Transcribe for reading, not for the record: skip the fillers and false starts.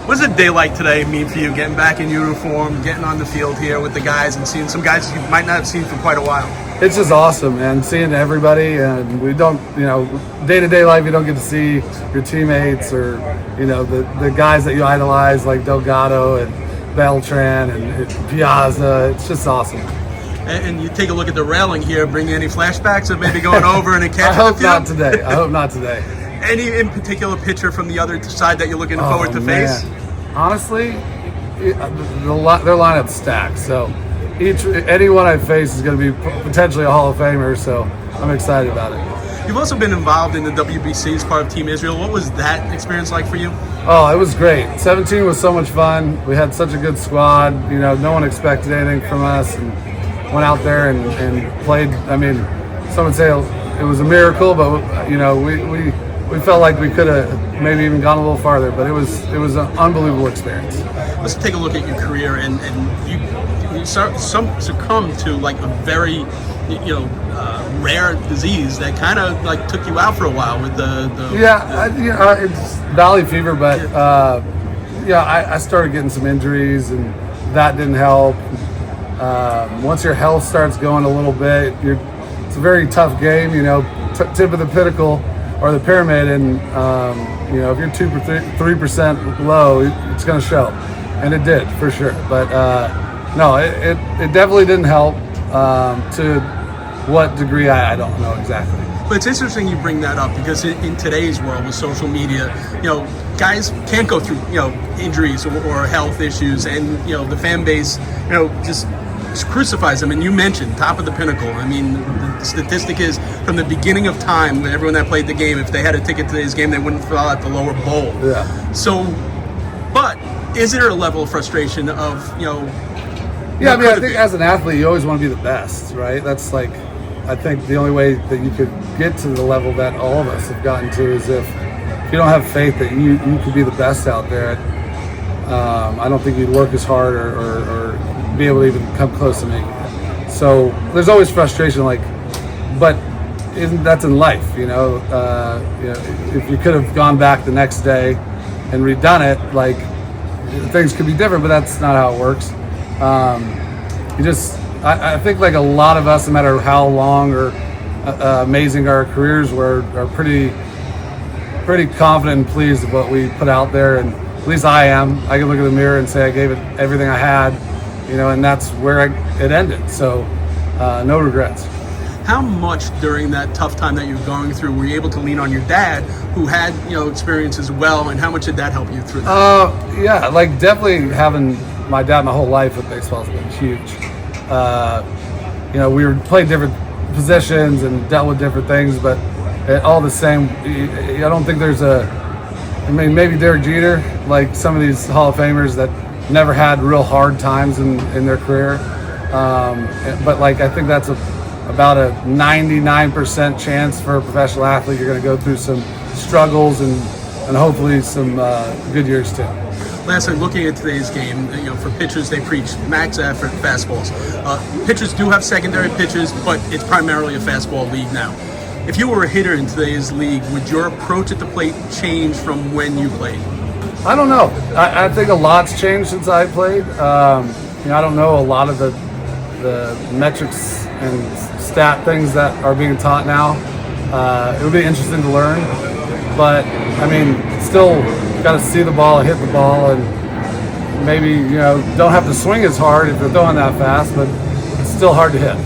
What's a day like today mean for you, getting back in uniform, getting on the field here with the guys and seeing some guys you might not have seen for quite a while? It's just awesome, man, seeing everybody. And we don't, day-to-day life, you don't get to see your teammates or, the guys that you idolize like Delgado and Beltran and Piazza. It's just awesome. And you take a look at the railing here, bring any flashbacks of maybe going over and a catch? I hope not today. I hope not today. Any in particular pitcher from the other side that you're looking forward to face? Honestly, their lineup's stacked. So anyone I face is going to be potentially a Hall of Famer. So I'm excited about it. You've also been involved in the WBC as part of Team Israel. What was that experience like for you? Oh, it was great. 17 was so much fun. We had such a good squad. No one expected anything from us, and went out there and played. I mean, some would say it was a miracle, but we felt like we could have maybe even gone a little farther. But it was an unbelievable experience. Let's take a look at your career, and you succumbed to like a very rare disease that kind of like took you out for a while with it's valley fever, but I started getting some injuries, and that didn't help. Once your health starts going a little bit, it's a very tough game, tip of the pinnacle or the pyramid, and if you're 2 or 3% low, it's going to show, and it did for sure. But no, it definitely didn't help. To what degree, I don't know exactly. But it's interesting you bring that up, because in today's world with social media, guys can't go through injuries or health issues, and the fan base just crucifies them. And you mentioned top of the pinnacle. I mean, the statistic is from the beginning of time, when everyone that played the game, if they had a ticket to today's game, they wouldn't fill out the lower bowl. Yeah. So, but is there a level of frustration of Yeah, I mean, I think as an athlete, you always want to be the best, right? That's like, I think the only way that you could get to the level that all of us have gotten to is if you don't have faith that you could be the best out there. I don't think you'd work as hard or be able to even come close to making it. So there's always frustration, but that's in life, if you could have gone back the next day and redone it, things could be different, but that's not how it works. I think like a lot of us, no matter how long or amazing our careers were, are pretty confident and pleased with what we put out there, and at least I am. I can look in the mirror and say I gave it everything I had, and that's where it ended. So no regrets. How much during that tough time that you were going through were you able to lean on your dad, who had experience as well, and how much did that help you through that? Definitely having my dad my whole life with baseball has been huge. We played different positions and dealt with different things, but all the same, I don't think there's maybe Derek Jeter, like some of these Hall of Famers that never had real hard times in their career. But I think that's about a 99% chance for a professional athlete. You're going to go through some struggles and hopefully some good years too. Lastly, looking at today's game, for pitchers, they preach max effort fastballs. Pitchers do have secondary pitches, but it's primarily a fastball league now. If you were a hitter in today's league, would your approach at the plate change from when you played? I don't know. I think a lot's changed since I played. I don't know a lot of the metrics and stat things that are being taught now. It would be interesting to learn, but still got to see the ball, hit the ball, and maybe don't have to swing as hard if they're throwing that fast, but it's still hard to hit.